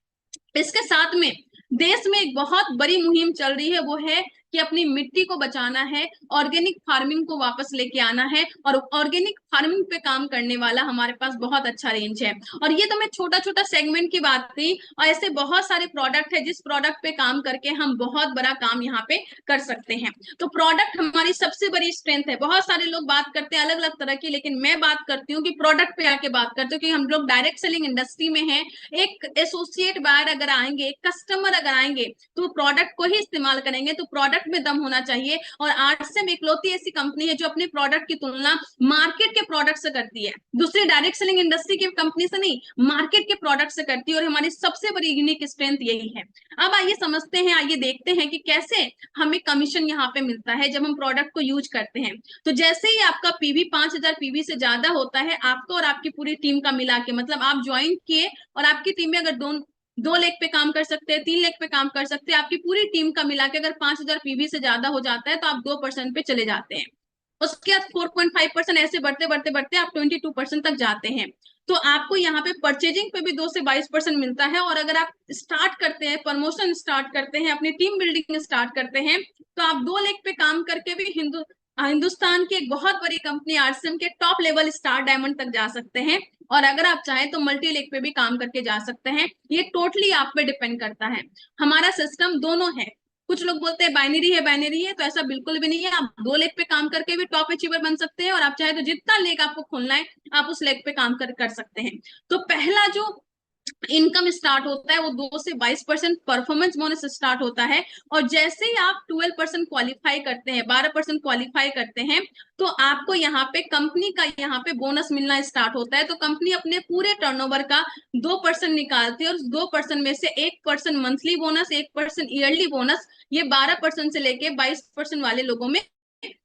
इसके साथ में देश में एक बहुत बड़ी मुहिम चल रही है, वो है कि अपनी मिट्टी को बचाना है, ऑर्गेनिक फार्मिंग को वापस लेके आना है। और ऑर्गेनिक फार्मिंग पे काम करने वाला हमारे पास बहुत अच्छा रेंज है। और ये तो मैं छोटा छोटा सेगमेंट की बात की, और ऐसे बहुत सारे प्रोडक्ट है जिस प्रोडक्ट पे काम करके हम बहुत बड़ा काम यहाँ पे कर सकते हैं। तो प्रोडक्ट हमारी सबसे बड़ी स्ट्रेंथ है। बहुत सारे लोग बात करते हैं अलग अलग तरह की, लेकिन मैं बात करती हूँ कि प्रोडक्ट पे आके बात करती हूँ कि हम लोग डायरेक्ट सेलिंग इंडस्ट्री में है। एक एसोसिएट बायर अगर आएंगे, एक कस्टमर अगर आएंगे तो प्रोडक्ट को ही इस्तेमाल करेंगे, तो प्रोडक्ट में दम होना चाहिए। और आरसीएम इकलौती ऐसी कंपनी है जो अपने प्रोडक्ट की तुलना मार्केट के प्रोडक्ट से करती है, दूसरी डायरेक्ट सेलिंग इंडस्ट्री की कंपनी से नहीं, मार्केट के प्रोडक्ट से करती है। और हमारी सबसे बड़ी यूनिक स्ट्रेंथ यही है। अब आइए समझते हैं, आइए देखते हैं कि कैसे हमें कमीशन यहाँ पे मिलता है जब हम प्रोडक्ट को यूज करते हैं। तो जैसे ही आपका पीवी 5,000 पीवी से ज्यादा होता है, आपका और आपकी पूरी टीम का मिला के, मतलब आप ज्वाइन किए और आपकी टीम में अगर 2 लेग पे काम कर सकते हैं, 3 लेग पे काम कर सकते हैं, आपकी पूरी टीम का मिला के अगर 5,000 पीवी से ज्यादा हो जाता है तो आप 2% पे चले जाते हैं। उसके बाद 4.5% ऐसे बढ़ते बढ़ते बढ़ते आप 22% तक जाते हैं। तो आपको यहाँ पे परचेजिंग पे भी 2 से 22% मिलता है। और अगर आप स्टार्ट करते हैं, प्रमोशन स्टार्ट करते हैं, अपनी टीम बिल्डिंग स्टार्ट करते हैं, तो आप 2 लेग पे काम करके भी हिंदुस्तान की एक बहुत बड़ी कंपनी आरसीएम के टॉप लेवल स्टार डायमंड तक जा सकते हैं। और अगर आप चाहें तो मल्टी लेग पे भी काम करके जा सकते हैं। ये टोटली आप पे डिपेंड करता है। हमारा सिस्टम दोनों है। कुछ लोग बोलते हैं बाइनरी है, तो ऐसा बिल्कुल भी नहीं है। आप 2 लेग पे काम करके भी टॉप अचीवर बन सकते हैं, और आप चाहे तो जितना लेग आपको खोलना है आप उस लेग पे काम कर सकते हैं। तो पहला जो इनकम स्टार्ट होता है वो 2 से 22% परफॉर्मेंस बोनस स्टार्ट होता है। और जैसे ही आप 12% क्वालिफाई करते हैं, 12% क्वालिफाई करते हैं, तो आपको यहाँ पे कंपनी का यहाँ पे बोनस मिलना स्टार्ट होता है। तो कंपनी अपने पूरे टर्नओवर का 2% निकालती है, और उस 2% में से 1% मंथली बोनस, 1% ईयरली बोनस, ये 12% से लेके 22% वाले लोगों में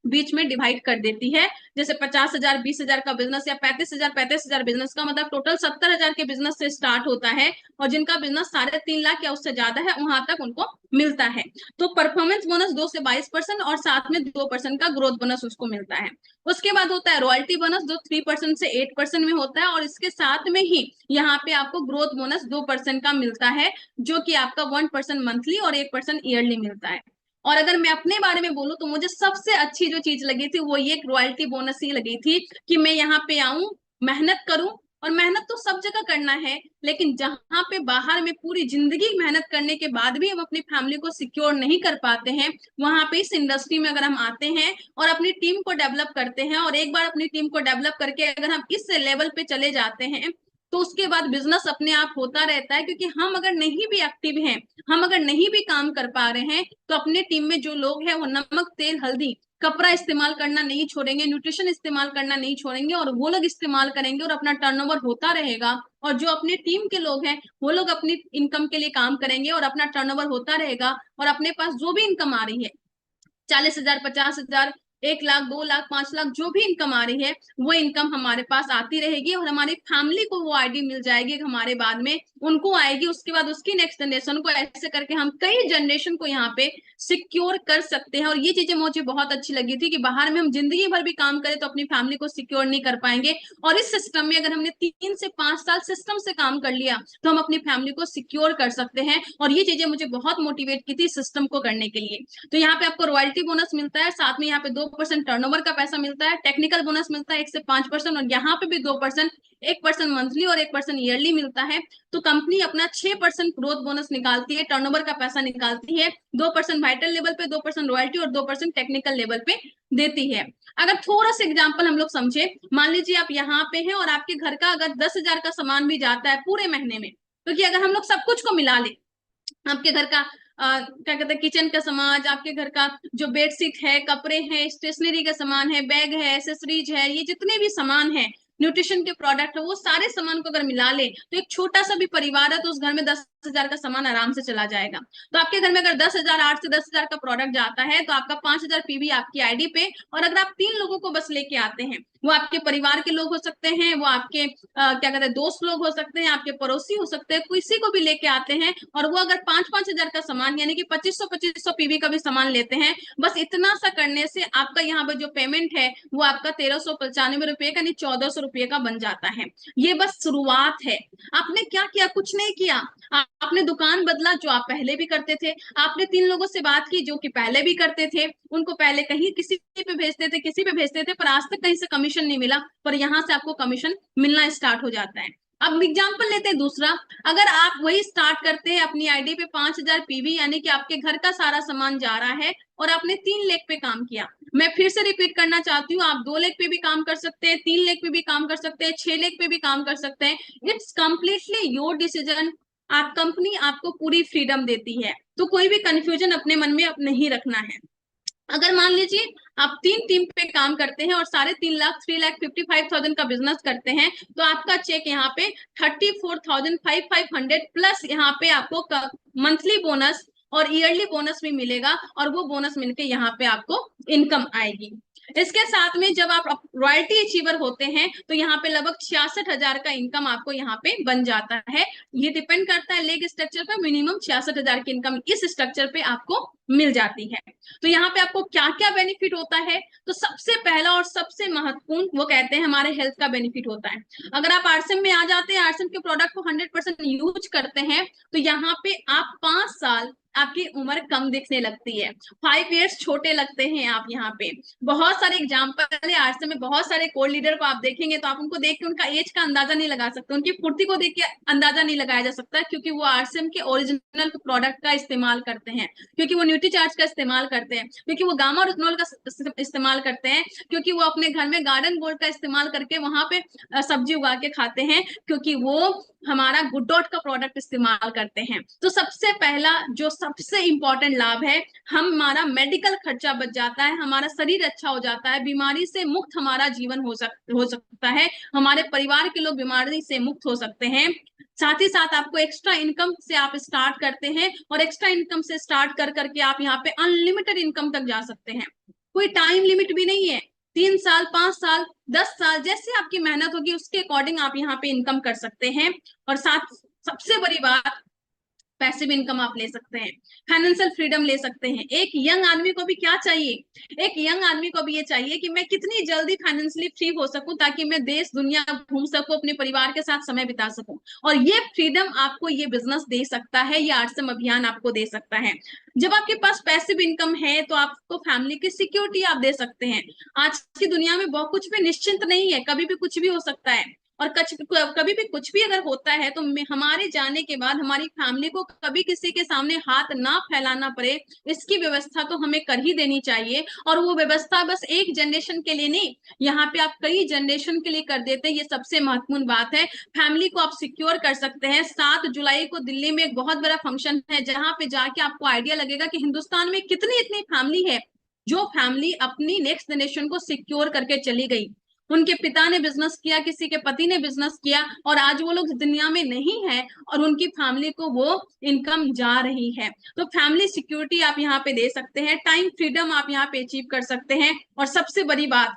बीच में डिवाइड कर देती है। जैसे 50,000 20,000 का बिजनेस, या 35,000 बिजनेस का मतलब टोटल 70,000 के बिजनेस से स्टार्ट होता है, और जिनका बिजनेस 3.5 लाख या उससे ज्यादा है वहां तक उनको मिलता है। तो परफॉर्मेंस बोनस 2 से 22% और साथ में 2% का ग्रोथ बोनस उसको मिलता है। उसके बाद होता है रॉयल्टी बोनस, जो 3% से 8% में होता है, और इसके साथ में ही यहाँ पे आपको ग्रोथ बोनस 2% का मिलता है, जो कि आपका 1% मंथली और 1% ईयरली मिलता है। और अगर मैं अपने बारे में बोलूं तो मुझे सबसे अच्छी जो चीज लगी थी वो ये रॉयल्टी बोनस ही लगी थी, कि मैं यहाँ पे आऊं, मेहनत करूं। और मेहनत तो सब जगह करना है, लेकिन जहां पे बाहर में पूरी जिंदगी मेहनत करने के बाद भी हम अपनी फैमिली को सिक्योर नहीं कर पाते हैं, वहां पे इस इंडस्ट्री में अगर हम आते हैं और अपनी टीम को डेवलप करते हैं, और एक बार अपनी टीम को डेवलप करके अगर हम इस लेवल पे चले जाते हैं, तो उसके बाद बिजनेस अपने आप होता रहता है। क्योंकि हम अगर नहीं भी एक्टिव हैं, हम अगर नहीं भी काम कर पा रहे हैं, तो अपने टीम में जो लोग हैं वो नमक तेल हल्दी कपड़ा इस्तेमाल करना नहीं छोड़ेंगे, न्यूट्रिशन इस्तेमाल करना नहीं छोड़ेंगे, और वो लोग इस्तेमाल करेंगे, और अपना टर्नओवर होता रहेगा। और जो अपने टीम के लोग हैं वो लोग अपनी इनकम के लिए काम करेंगे, और अपना टर्नओवर होता रहेगा। और अपने पास जो भी इनकम आ रही है, 40,000 50,000 1 लाख 2 लाख 5 लाख, जो भी इनकम आ रही है वो इनकम हमारे पास आती रहेगी, और हमारी फैमिली को वो आईडी मिल जाएगी, हमारे बाद में उनको आएगी, उसके बाद उसकी नेक्स्ट जनरेशन को, ऐसे करके हम कई जनरेशन को यहाँ पे सिक्योर कर सकते हैं। और ये चीजें मुझे बहुत अच्छी लगी थी, कि बाहर में हम जिंदगी भर भी काम करें तो अपनी फैमिली को सिक्योर नहीं कर पाएंगे, और इस सिस्टम में अगर हमने 3 से 5 साल सिस्टम से काम कर लिया तो हम अपनी फैमिली को सिक्योर कर सकते हैं। और ये चीजें मुझे बहुत मोटिवेट की थी सिस्टम को करने के लिए। तो यहाँ पे आपको रॉयल्टी बोनस मिलता है, साथ में यहाँ पे 2% टर्नओवर का पैसा मिलता है, टेक्निकल बोनस मिलता है 1 से 5%, और यहाँ पे भी 2%, 1% मंथली और 1% ईयरली मिलता है। तो कंपनी अपना 6% ग्रोथ बोनस निकालती है, टर्नओवर का पैसा निकालती है, 2% वाइटल लेवल पे, 2% रॉयल्टी और 2% टेक्निकल लेवल पे देती है। अगर थोड़ा सा एग्जाम्पल हम लोग समझे, मान लीजिए आप यहाँ पे हैं और आपके घर का अगर 10,000 का सामान भी जाता है पूरे महीने में, क्योंकि अगर हम लोग सब कुछ को मिला ले, आपके घर का क्या कहते हैं किचन का सामान, आपके घर का जो बेडशीट है, कपड़े हैं, स्टेशनरी का सामान है, बैग है, एसेसरीज है, ये जितने भी सामान है, न्यूट्रिशन के प्रोडक्ट है, वो सारे सामान को अगर मिला ले तो एक छोटा सा भी परिवार है तो उस घर में 10,000 का सामान आराम से चला जाएगा। तो आपके घर में अगर 10,000 8 से 10,000 का प्रोडक्ट जाता है तो आपका 5,000 पीवी आपकी आईडी पे। और अगर आप 3 लोगों को बस लेके आते हैं, वो आपके परिवार के लोग हो सकते हैं, वो आपके क्या कहते हैं दोस्त लोग हो सकते हैं, आपके पड़ोसी हो सकते हैं, किसी को भी लेके आते हैं, और वो अगर 5-5 हजार का सामान यानी कि 2500 पीवी का भी सामान लेते हैं, बस इतना सा करने से आपका यहाँ पे जो पेमेंट है वो आपका 1,395 रुपये का, यानी 1,400 रुपये का बन जाता है। ये बस शुरुआत है। आपने क्या किया? कुछ नहीं किया। आपने दुकान बदला जो आप पहले भी करते थे, आपने 3 लोगों से बात की जो कि पहले भी करते थे, उनको पहले कहीं किसी पे भेजते थे, किसी पे भेजते थे, पर आज तक कहीं से कमीशन नहीं मिला, पर यहाँ से आपको कमीशन मिलना स्टार्ट हो जाता है। अब एग्जाम्पल लेते हैं दूसरा। अगर आप वही स्टार्ट करते हैं अपनी आईडी पे 5,000 पीवी, यानी कि आपके घर का सारा सामान जा रहा है, और आपने 3 लेग पे काम किया। मैं फिर से रिपीट करना चाहती हूँ, आप 2 लेग पे भी काम कर सकते हैं, 3 लेग पे भी काम कर सकते हैं, 6 लेग पे भी काम कर सकते हैं। It's completely your decision. आप कंपनी आपको पूरी फ्रीडम देती है, तो कोई भी कंफ्यूजन अपने मन में अब नहीं रखना है। अगर मान लीजिए आप 3 टीम पे काम करते हैं और सारे 3 लाख 3,55,000 का बिजनेस करते हैं, तो आपका चेक यहाँ पे 34,500 प्लस यहाँ पे आपको मंथली बोनस और ईयरली बोनस भी मिलेगा, और वो बोनस मिलके यहाँ पे आपको इनकम आएगी। इसके साथ में जब आप रॉयल्टी अचीवर होते हैं तो यहाँ पे लगभग 66,000 का इनकम आपको यहाँ पे बन जाता है। ये डिपेंड करता है लेग स्ट्रक्चर पर, मिनिमम 66,000 की इनकम इस स्ट्रक्चर पे आपको मिल जाती है। तो यहाँ पे आपको क्या क्या बेनिफिट होता है, तो सबसे पहला और सबसे महत्वपूर्ण वो कहते हैं हमारे हेल्थ का बेनिफिट होता है। अगर आप आरसीएम में आ जाते हैं, आरसीएम के प्रोडक्ट को 100% यूज करते हैं, तो यहाँ पे आप 5 साल आपकी उम्र कम दिखने लगती है, 5 इयर्स छोटे लगते हैं आप यहाँ पे। बहुत सारे एग्जाम्पल है आरसीएम में, बहुत सारे कोर लीडर को आप देखेंगे तो आप उनको देख के उनका एज का अंदाजा नहीं लगा सकते, उनकी फुर्ती को देख के अंदाजा नहीं लगाया जा सकता, क्योंकि वो आरसीएम के ओरिजिनल प्रोडक्ट का इस्तेमाल करते हैं, क्योंकि वो न्यूट्रीचार्ज का इस्तेमाल करते हैं, क्योंकि वो गामा रोजनोल का इस्तेमाल करते हैं, क्योंकि वो अपने घर में गार्डन गोल्ड का इस्तेमाल करके वहां पे सब्जी उगा के खाते हैं, क्योंकि वो हमारा गुड डॉट का प्रोडक्ट इस्तेमाल करते हैं। तो सबसे पहला जो सबसे इंपॉर्टेंट लाभ है, हमारा मेडिकल खर्चा बच जाता है, हमारा शरीर अच्छा हो जाता है, बीमारी से मुक्त हमारा जीवन हो सकता है, हमारे परिवार के लोग बीमारी से मुक्त हो सकते हैं। साथ ही साथ आपको एक्स्ट्रा इनकम से आप स्टार्ट करते हैं, और एक्स्ट्रा इनकम से स्टार्ट कर करके आप यहाँ पे अनलिमिटेड इनकम तक जा सकते हैं। कोई टाइम लिमिट भी नहीं है, 3 साल, 5 साल, 10 साल, जैसे आपकी मेहनत होगी उसके अकॉर्डिंग आप यहाँ पे इनकम कर सकते हैं। और साथ सबसे बड़ी बात, पैसिव इनकम आप ले सकते हैं, फाइनेंशियल फ्रीडम ले सकते हैं। एक यंग आदमी को भी क्या चाहिए, एक यंग आदमी को भी ये चाहिए कि मैं कितनी जल्दी फाइनेंशियली फ्री हो सकूं, ताकि मैं देश दुनिया घूम सकूं, अपने परिवार के साथ समय बिता सकूं। और ये फ्रीडम आपको ये बिजनेस दे सकता है, ये आरसीएम अभियान आपको दे सकता है। जब आपके पास पैसिव इनकम है तो आपको फैमिली की सिक्योरिटी आप दे सकते हैं। आज की दुनिया में बहुत कुछ भी निश्चिंत नहीं है, कभी भी कुछ भी हो सकता है, और कभी भी कुछ भी अगर होता है तो हमारे जाने के बाद हमारी फैमिली को कभी किसी के सामने हाथ ना फैलाना पड़े, इसकी व्यवस्था तो हमें कर ही देनी चाहिए। और वो व्यवस्था बस एक जनरेशन के लिए नहीं, यहाँ पे आप कई जनरेशन के लिए कर देते हैं, ये सबसे महत्वपूर्ण बात है। फैमिली को आप सिक्योर कर सकते हैं। 7 जुलाई को दिल्ली में एक बहुत बड़ा फंक्शन है, जहां पे जाके आपको आइडिया लगेगा कि हिंदुस्तान में कितनी इतनी फैमिली है जो फैमिली अपनी नेक्स्ट जनरेशन को सिक्योर करके चली गई। उनके पिता ने बिजनेस किया, किसी के पति ने बिजनेस किया, और आज वो लोग दुनिया में नहीं है, और उनकी फैमिली को वो इनकम जा रही है। तो फैमिली सिक्योरिटी आप यहाँ पे दे सकते हैं, टाइम फ्रीडम आप यहाँ पे अचीव कर सकते हैं। और सबसे बड़ी बात,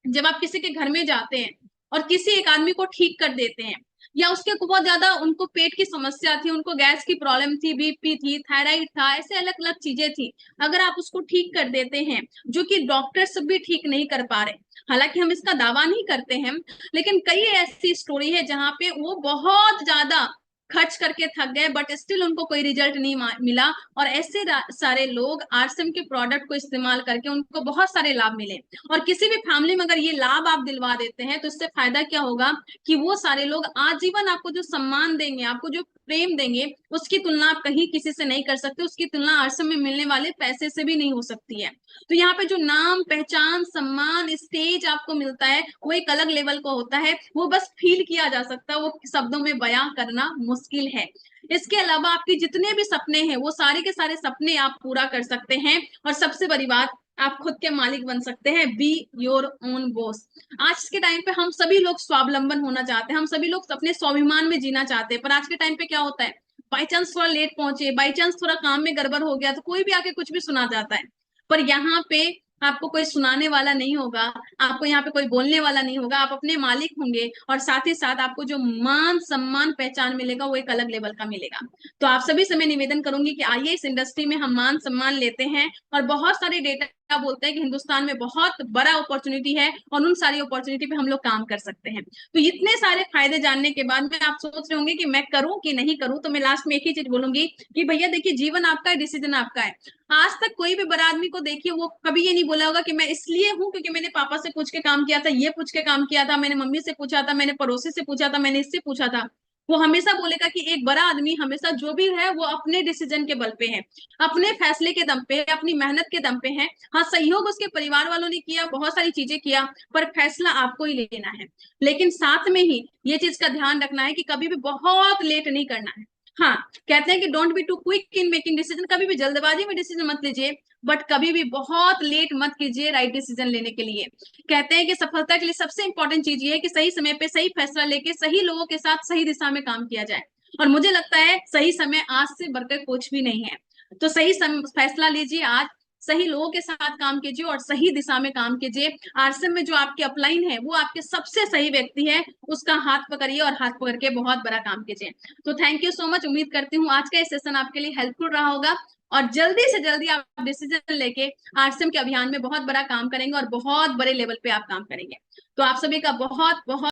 जब आप किसी के घर में जाते हैं और किसी एक आदमी को ठीक कर देते हैं, या उसके बहुत ज्यादा उनको पेट की समस्या थी, उनको गैस की प्रॉब्लम थी, बीपी थी, थायराइड था, ऐसे अलग अलग चीजें थी, अगर आप उसको ठीक कर देते हैं, जो कि डॉक्टर्स भी ठीक नहीं कर पा रहे, हालांकि हम इसका दावा नहीं करते हैं, लेकिन कई ऐसी स्टोरी है जहां पे वो बहुत ज्यादा खर्च करके थक गए, बट स्टिल उनको कोई रिजल्ट नहीं मिला, और ऐसे सारे लोग आरसीएम के प्रोडक्ट को इस्तेमाल करके उनको बहुत सारे लाभ मिले। और किसी भी फैमिली में अगर ये लाभ आप दिलवा देते हैं तो इससे फायदा क्या होगा कि वो सारे लोग आजीवन आपको जो सम्मान देंगे, आपको जो प्रेम देंगे, उसकी तुलना आप कहीं किसी से नहीं कर सकते, उसकी तुलना आरसीएम में मिलने वाले पैसे से भी नहीं हो सकती है। तो यहाँ पे जो नाम, पहचान, सम्मान, स्टेज आपको मिलता है, वो एक अलग लेवल का होता है, वो बस फील किया जा सकता है, वो शब्दों में बयां करना मुश्किल है। इसके अलावा आपके जितने भी सपने हैं वो सारे के सारे सपने आप पूरा कर सकते हैं। और सबसे बड़ी बात, आप खुद के मालिक बन सकते हैं, बी योर ओन बॉस। आज के टाइम पे हम सभी लोग स्वावलंबन होना चाहते हैं, हम सभी लोग अपने स्वाभिमान में जीना चाहते हैं, पर आज के टाइम पे क्या होता है, बाई चांस थोड़ा लेट पहुंचे, बाई चांस थोड़ा काम में गड़बड़ हो गया तो कोई भी आके कुछ भी सुना जाता है, पर यहाँ पे आपको कोई सुनाने वाला नहीं होगा, आपको यहाँ पे कोई बोलने वाला नहीं होगा, आप अपने मालिक होंगे, और साथ ही साथ आपको जो मान सम्मान पहचान मिलेगा वो एक अलग लेवल का मिलेगा। तो आप सभी से मैं निवेदन करूंगी कि आइए इस इंडस्ट्री में हम मान सम्मान लेते हैं, और बहुत सारे डेटा बोलते हैं कि हिंदुस्तान में बहुत बड़ा अपॉर्चुनिटी है, और उन सारी अपॉर्चुनिटी पे हम लोग काम कर सकते हैं। तो इतने सारे फायदे जानने के बाद में आप सोच रहे होंगे कि मैं करूं कि नहीं करूं, तो मैं लास्ट में एक ही चीज बोलूंगी कि भैया देखिए, जीवन आपका है, डिसीजन आपका है। आज तक कोई भी बड़ा आदमी को देखिए, वो कभी ये नहीं बोला होगा कि मैं इसलिए हूं क्योंकि मैंने पापा से पूछ के काम किया था, ये पूछ के काम किया था, मैंने मम्मी से पूछा था, मैंने पड़ोसी से पूछा था, मैंने इससे पूछा था। वो हमेशा बोलेगा कि एक बड़ा आदमी हमेशा जो भी है वो अपने डिसीजन के बल पे है, अपने फैसले के दम पे है, अपनी मेहनत के दम पे है। हाँ, सहयोग उसके परिवार वालों ने किया, बहुत सारी चीजें किया, पर फैसला आपको ही लेना है। लेकिन साथ में ही ये चीज का ध्यान रखना है कि कभी भी बहुत लेट नहीं करना है। हाँ, कहते हैं कि don't be too quick in making decision, कभी भी जल्दबाजी में डिसीजन मत लीजिए, बट कभी भी बहुत लेट मत कीजिए राइट डिसीजन लेने के लिए। कहते हैं कि सफलता के लिए सबसे इंपॉर्टेंट चीज ये है कि सही समय पे सही फैसला लेके सही लोगों के साथ सही दिशा में काम किया जाए, और मुझे लगता है सही समय आज से बढ़कर कुछ भी नहीं है। तो सही फैसला लीजिए आज, सही लोगों के साथ काम कीजिए और सही दिशा में काम कीजिए। आरसीएम में जो आपके अपलाइन है वो आपके सबसे सही व्यक्ति है, उसका हाथ पकड़िए और हाथ पकड़ के बहुत बड़ा काम कीजिए। तो थैंक यू सो मच। उम्मीद करती हूँ आज का ये सेशन आपके लिए हेल्पफुल रहा होगा और जल्दी से जल्दी आप डिसीजन लेके आरसीएम के अभियान में बहुत बड़ा काम करेंगे और बहुत बड़े लेवल पे आप काम करेंगे। तो आप सभी का बहुत बहुत